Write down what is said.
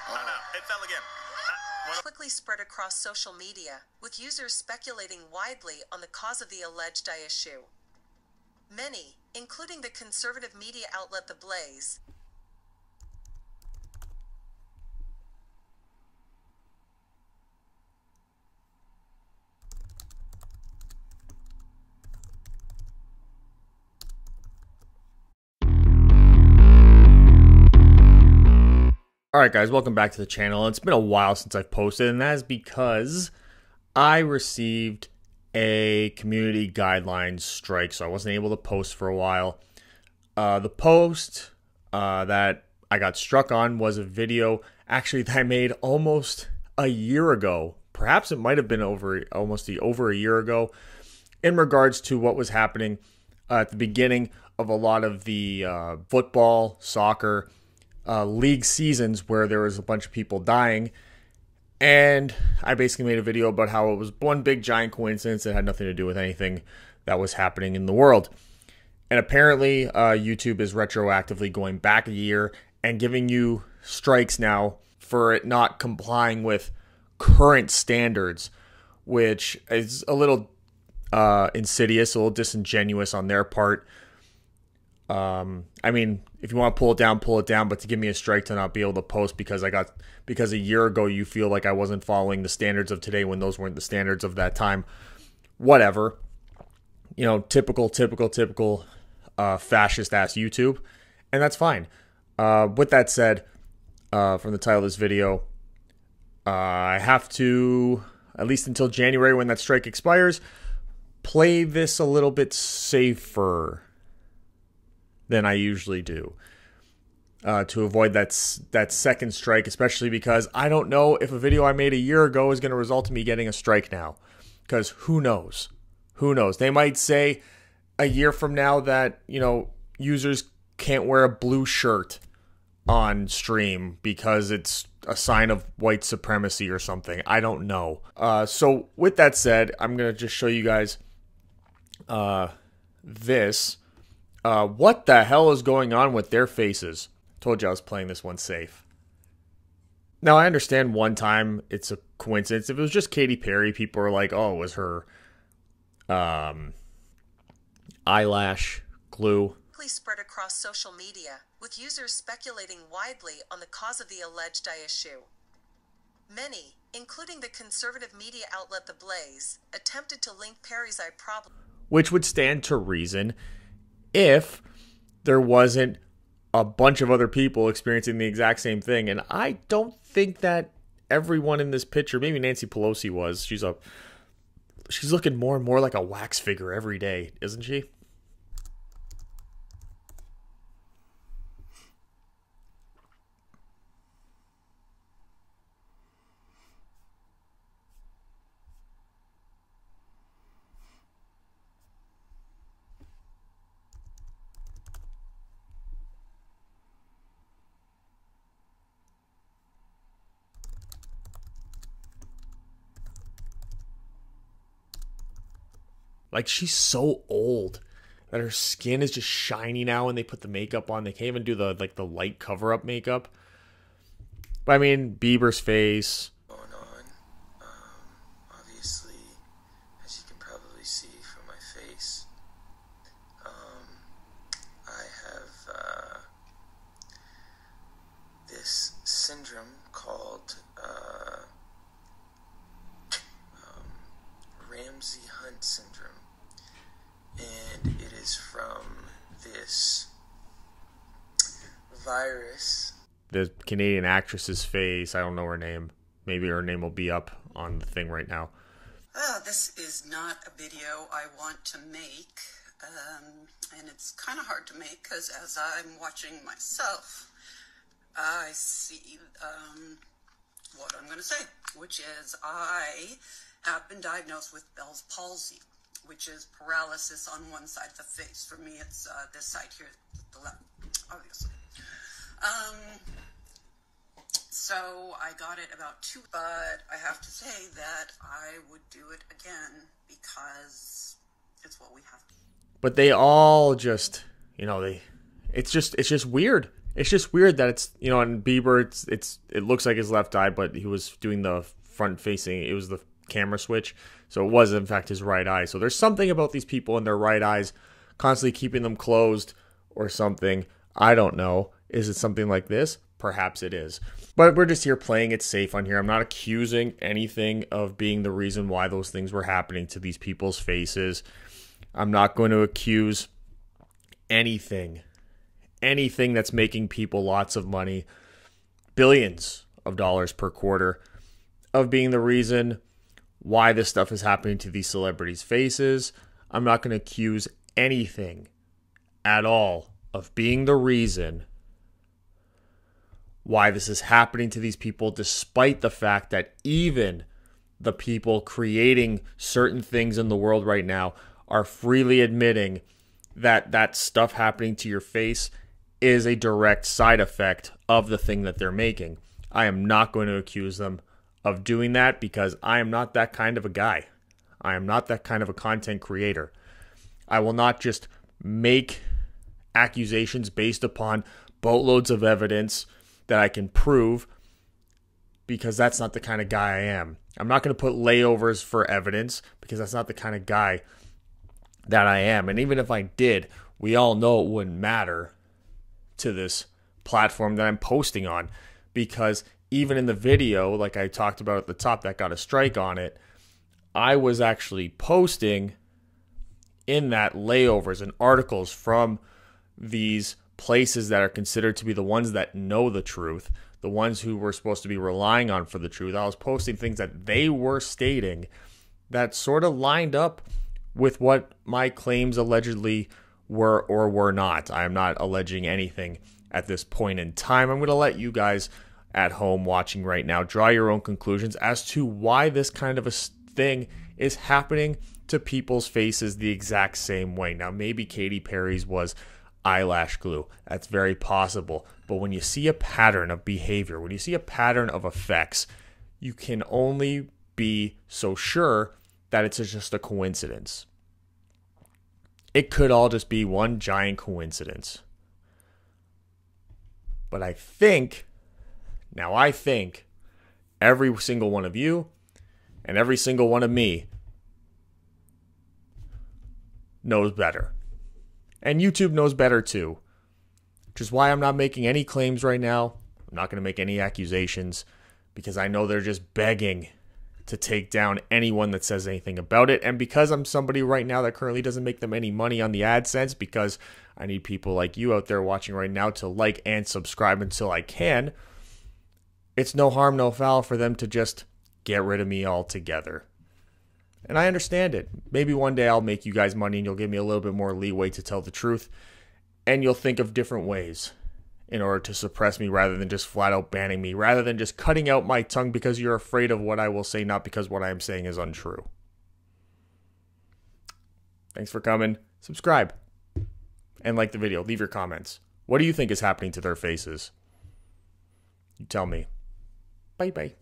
Oh no, it fell again. Quickly spread across social media, with users speculating widely on the cause of the alleged eye issue. Many, including the conservative media outlet The Blaze, Alright guys, welcome back to the channel. It's been a while since I've posted, and that is because I received a community guidelines strike, so I wasn't able to post for a while. The post that I got struck on was a video actually that I made almost a year ago. Perhaps it might have been over a year ago, in regards to what was happening at the beginning of a lot of the football, soccer, league seasons where there was a bunch of people dying. And I basically made a video about how it was one big giant coincidence that had nothing to do with anything that was happening in the world. And apparently YouTube is retroactively going back a year and giving you strikes now for it not complying with current standards, which is a little insidious, a little disingenuous on their part. I mean, if you want to pull it down, but to give me a strike to not be able to post because a year ago you feel like I wasn't following the standards of today when those weren't the standards of that time. Whatever. You know, typical fascist ass YouTube, and that's fine. With that said, from the title of this video, I have to, at least until January when that strike expires, play this a little bit safer than I usually do, to avoid that second strike, especially because I don't know if a video I made a year ago is going to result in me getting a strike now, because who knows? Who knows? They might say a year from now that, you know, users can't wear a blue shirt on stream because it's a sign of white supremacy or something. I don't know. So with that said, I'm going to just show you guys this. What the hell is going on with their faces? Told you I was playing this one safe. Now, I understand one time it's a coincidence. If it was just Katy Perry, people are like, oh, it was her eyelash glue. spread across social media, with users speculating widely on the cause of the alleged eye issue. Many, including the conservative media outlet The Blaze, attempted to link Perry's eye problem, which would stand to reason if there wasn't a bunch of other people experiencing the exact same thing. And I don't think that everyone in this picture, maybe Nancy Pelosi was, she's looking more and more like a wax figure every day, isn't she? Like, she's so old that her skin is just shiny now when they put the makeup on. They can't even do the light cover-up makeup. But I mean, Bieber's face. Going on. Obviously, as you can probably see from my face, I have this syndrome called Ramsey-Hunt syndrome. And it is from this virus. The Canadian actress's face. I don't know her name. Maybe her name will be up on the thing right now. This is not a video I want to make. And it's kind of hard to make because as I'm watching myself, I see what I'm going to say, which is I have been diagnosed with Bell's palsy, which is paralysis on one side of the face. For me, it's this side here, the left, obviously. So I got it about 2, but I have to say that I would do it again because it's what we have to. But they all just, you know, it's just weird. It's just weird that it's, you know, on Bieber, it looks like his left eye, but he was doing the front facing. It was the camera switch. So it was, in fact, his right eye. So there's something about these people in their right eyes constantly keeping them closed or something. I don't know. Is it something like this? Perhaps it is. But we're just here playing it safe on here. I'm not accusing anything of being the reason why those things were happening to these people's faces. I'm not going to accuse anything that's making people lots of money, billions of dollars per quarter, of being the reason why this stuff is happening to these celebrities' faces. I'm not going to accuse anything at all of being the reason why this is happening to these people, despite the fact that even the people creating certain things in the world right now are freely admitting that that stuff happening to your face is a direct side effect of the thing that they're making. I am not going to accuse them of doing that because I am not that kind of a guy. I am not that kind of a content creator. I will not just make accusations based upon boatloads of evidence that I can prove, because that's not the kind of guy I am. I'm not going to put layovers for evidence because that's not the kind of guy that I am. And even if I did, we all know it wouldn't matter to this platform that I'm posting on, because even in the video, like I talked about at the top, that got a strike on it, I was actually posting in that layovers and articles from these places that are considered to be the ones that know the truth, the ones who we're supposed to be relying on for the truth. I was posting things that they were stating that sort of lined up with what my claims allegedly were or were not. I am not alleging anything at this point in time. I'm going to let you guys at home watching right now draw your own conclusions as to why this kind of a thing is happening to people's faces the exact same way. Now, maybe Katy Perry's was eyelash glue. That's very possible. But when you see a pattern of behavior, when you see a pattern of effects, you can only be so sure that it's just a coincidence. It could all just be one giant coincidence. But I think every single one of you and every single one of me knows better. And YouTube knows better too. Which is why I'm not making any claims right now. I'm not going to make any accusations, because I know they're just begging to take down anyone that says anything about it. And because I'm somebody right now that currently doesn't make them any money on the AdSense, because I need people like you out there watching right now to like and subscribe until I can, it's no harm, no foul for them to just get rid of me altogether. And I understand it. Maybe one day I'll make you guys money and you'll give me a little bit more leeway to tell the truth. And you'll think of different ways in order to suppress me, rather than just flat out banning me, rather than just cutting out my tongue because you're afraid of what I will say, not because what I am saying is untrue. Thanks for coming. Subscribe. And like the video. Leave your comments. What do you think is happening to their faces? You tell me. Bye-bye.